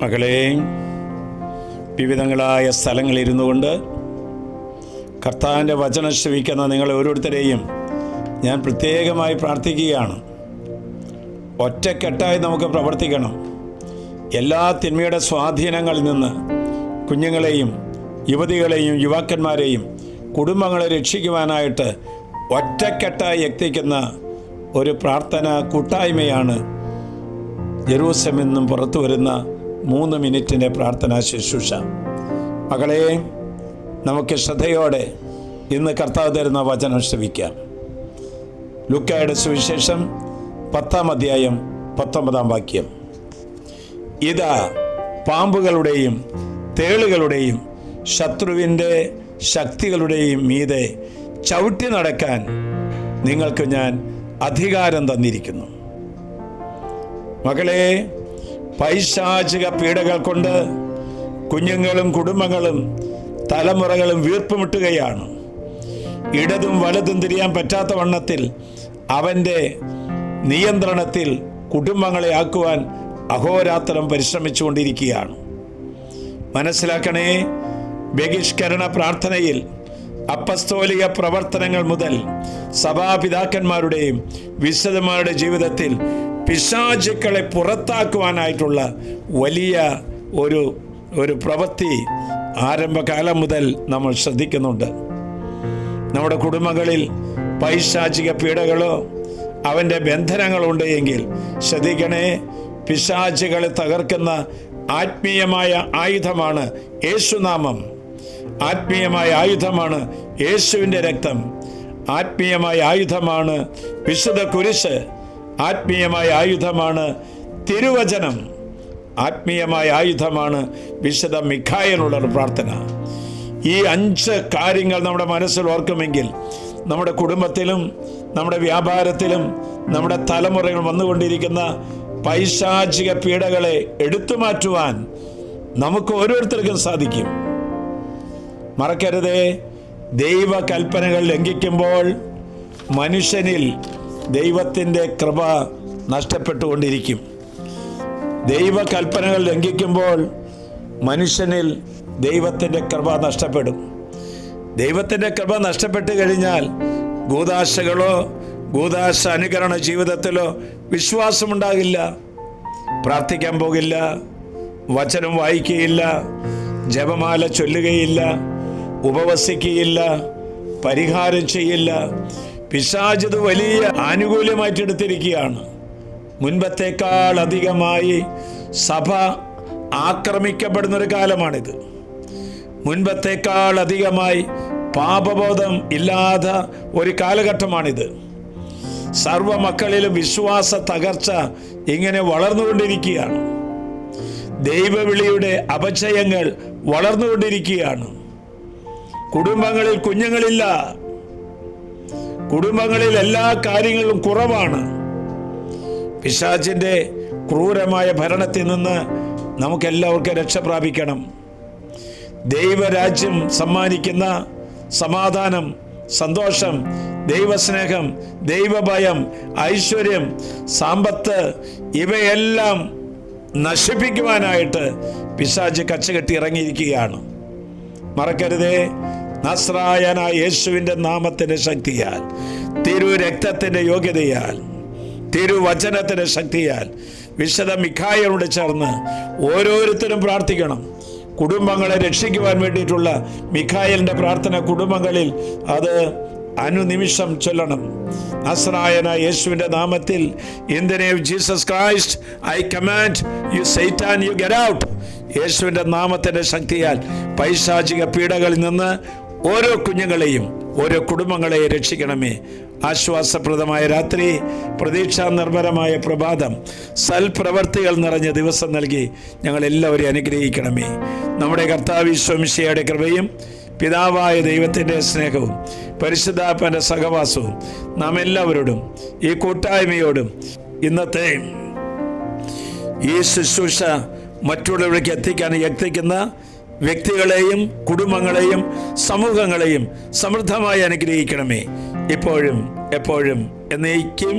മകളെ, വിവിധങ്ങളായ സ്ഥലങ്ങളിലിരുന്നു കൊണ്ട് കർത്താവിൻ്റെ വചനം ശ്രവിക്കുന്ന നിങ്ങളെ ഓരോരുത്തരെയും ഞാൻ പ്രത്യേകമായി പ്രാർത്ഥിക്കുകയാണ്. ഒറ്റക്കെട്ടായി നമുക്ക് പ്രവർത്തിക്കണം. എല്ലാ തിന്മയുടെ സ്വാധീനങ്ങളിൽ നിന്ന് കുഞ്ഞുങ്ങളെയും യുവതികളെയും യുവാക്കന്മാരെയും കുടുംബങ്ങളെ രക്ഷിക്കുവാനായിട്ട് ഒറ്റക്കെട്ടായി എത്തിക്കുന്ന ഒരു പ്രാർത്ഥന കൂട്ടായ്മയാണ് ജെറൂസലേമിൽ നിന്നും പുറത്തു വരുന്ന 3 മിനിറ്റിൻ്റെ പ്രാർത്ഥനാ ശുശ്രൂഷ. മകളെ, നമുക്ക് ശ്രദ്ധയോടെ ഇന്ന് കർത്താവ് തരുന്ന വചനം ശ്രവിക്കാം. ലൂക്കായുടെ സുവിശേഷം 10-ാം അധ്യായം 19-ാം വാക്യം. ഇതാ, പാമ്പുകളുടെയും തേളുകളുടെയും ശത്രുവിൻ്റെ ശക്തികളുടെയും മീതെ ചവിട്ടി നടക്കാൻ നിങ്ങൾക്ക് ഞാൻ അധികാരം തന്നിരിക്കുന്നു. മകളെ, പൈശാചിക പീഡകൾ കൊണ്ട് കുഞ്ഞുങ്ങളും കുടുംബങ്ങളും തലമുറകളും വീർപ്പുമുട്ടുകയാണ്. ഇടതും വലതും തിരിയാൻ പറ്റാത്ത വണ്ണത്തിൽ അവൻ്റെ നിയന്ത്രണത്തിൽ കുടുംബങ്ങളെ ആക്കുവാൻ അഹോരാത്രം പരിശ്രമിച്ചുകൊണ്ടിരിക്കുകയാണ്. മനസ്സിലാക്കണേ, ബഹിഷ്കരണ പ്രാർത്ഥനയിൽ അപ്പസ്തോലിക പ്രവർത്തനങ്ങൾ മുതൽ സഭാപിതാക്കന്മാരുടെയും വിശുദ്ധന്മാരുടെ ജീവിതത്തിൽ പിശാചുക്കളെ പുറത്താക്കുവാനായിട്ടുള്ള വലിയ ഒരു പ്രവൃത്തി ആരംഭകാലം മുതൽ നമ്മൾ ശ്രദ്ധിക്കുന്നുണ്ട്. നമ്മുടെ കുടുംബങ്ങളിൽ പൈശാചിക പീഡകളോ അവൻ്റെ ബന്ധനങ്ങളോ ഉണ്ടെങ്കിൽ ശ്രദ്ധിക്കണേ, പിശാചുകളെ തകർക്കുന്ന ആത്മീയമായ ആയുധമാണ് യേശുനാമം. ആത്മീയമായ ആയുധമാണ് യേശുവിൻ്റെ രക്തം. ആത്മീയമായ ആയുധമാണ് വിശുദ്ധ കുരിശ്. ആത്മീയമായ ആയുധമാണ് തിരുവചനം. ആത്മീയമായ ആയുധമാണ് വിശുദ്ധ മിഖായേലുള്ള പ്രാർത്ഥന. ഈ 5 കാര്യങ്ങൾ നമ്മുടെ മനസ്സിൽ ഓർക്കുമെങ്കിൽ നമ്മുടെ കുടുംബത്തിലും നമ്മുടെ വ്യാപാരത്തിലും നമ്മുടെ തലമുറകൾ വന്നുകൊണ്ടിരിക്കുന്ന പൈശാചിക പീഡകളെ എടുത്തു മാറ്റുവാൻ നമുക്ക് ഓരോരുത്തർക്കും സാധിക്കും. മറക്കരുതേ, ദൈവകൽപ്പനകൾ ലംഘിക്കുമ്പോൾ മനുഷ്യനിൽ ദൈവത്തിൻ്റെ കൃപ നഷ്ടപ്പെട്ടുകൊണ്ടിരിക്കും. ദൈവകൽപ്പനകൾ ലംഘിക്കുമ്പോൾ മനുഷ്യനിൽ ദൈവത്തിൻ്റെ കൃപ നഷ്ടപ്പെടും. ദൈവത്തിൻ്റെ കൃപ നഷ്ടപ്പെട്ട് കഴിഞ്ഞാൽ ഗൂദാശകളോ ഗൂദാശ അനുകരണ ജീവിതത്തിലോ വിശ്വാസമുണ്ടാകില്ല. പ്രാർത്ഥിക്കാൻ പോകില്ല, വചനം വായിക്കുകയില്ല, ജപമാല ചൊല്ലുകയില്ല, ഉപവസിക്കുകയില്ല, പരിഹാരം ചെയ്യില്ല. പിശാച് വലിയ ആനുകൂല്യമായിട്ടെടുത്തിരിക്കുകയാണ്. മുൻപത്തേക്കാൾ അധികമായി സഭ ആക്രമിക്കപ്പെടുന്നൊരു കാലമാണിത്. മുൻപത്തേക്കാൾ അധികമായി പാപബോധം ഇല്ലാത്ത ഒരു കാലഘട്ടമാണിത്. സർവ മക്കളിലും വിശ്വാസ തകർച്ച ഇങ്ങനെ വളർന്നുകൊണ്ടിരിക്കുകയാണ്. ദൈവവിളിയുടെ അപചയങ്ങൾ വളർന്നുകൊണ്ടിരിക്കുകയാണ്. കുടുംബങ്ങളിൽ കുഞ്ഞുങ്ങളില്ല. കുടുംബങ്ങളിൽ എല്ലാ കാര്യങ്ങളും കുറവാണ്. പിശാചിൻ്റെ ക്രൂരമായ ഭരണത്തിൽ നിന്ന് നമുക്കെല്ലാവർക്കും രക്ഷ പ്രാപിക്കണം. ദൈവരാജ്യം സമ്മാനിക്കുന്ന സമാധാനം, സന്തോഷം, ദൈവസ്നേഹം, ദൈവഭയം, ഐശ്വര്യം, സമ്പത്ത് ഇവയെല്ലാം നശിപ്പിക്കുവാനായിട്ട് പിശാച് കച്ചകെട്ടി ഇറങ്ങിയിരിക്കുകയാണ്. മറക്കരുതേ, നസ്രായനായ യേശുവിൻ്റെ നാമത്തിൻ്റെ ശക്തിയാൽ, തിരുരക്തത്തിൻ്റെ യോഗ്യതയാൽ, തിരുവചനത്തിൻ്റെ ശക്തിയാൽ വിശുദ്ധ മിഖായേലോട് ചേർന്ന് ഓരോരുത്തരും പ്രാർത്ഥിക്കണം. കുടുംബങ്ങളെ രക്ഷിക്കുവാൻ വേണ്ടിയിട്ടുള്ള മിഖായേലിൻ്റെ പ്രാർത്ഥന കുടുംബങ്ങളിൽ അത് അനുനിമിഷം ചൊല്ലണം. നസ്രായനായ യേശുവിൻ്റെ നാമത്തിൽ, in the name of Jesus Christ I command you Satan, you get out. യേശുവിൻ്റെ നാമത്തിൻ്റെ ശക്തിയാൽ പൈശാചിക പീഡകളിൽ നിന്ന് ഓരോ കുഞ്ഞുങ്ങളെയും ഓരോ കുടുംബങ്ങളെയും രക്ഷിക്കണമേ. ആശ്വാസപ്രദമായ രാത്രി, പ്രതീക്ഷാ നിർഭരമായ പ്രഭാതം, സൽപ്രവർത്തികൾ നിറഞ്ഞ ദിവസം നൽകി ഞങ്ങളെല്ലാവരെയും അനുഗ്രഹിക്കണമേ. നമ്മുടെ കർത്താവ് ഈശോ മിശിഹായുടെ കൃപയും പിതാവായ ദൈവത്തിൻ്റെ സ്നേഹവും പരിശുദ്ധാത്മാവിൻ്റെ സഹവാസവും നാം എല്ലാവരോടും ഈ കൂട്ടായ്മയോടും ഇന്നത്തെ ഈ ശുശ്രൂഷ മറ്റുള്ളവർക്ക് എത്തിക്കുന്ന വ്യക്തികളെയും കുടുംബങ്ങളെയും സമൂഹങ്ങളെയും സമൃദ്ധമായി അനുഗ്രഹിക്കണമേ, ഇപ്പോഴും എപ്പോഴും എന്നേക്കും.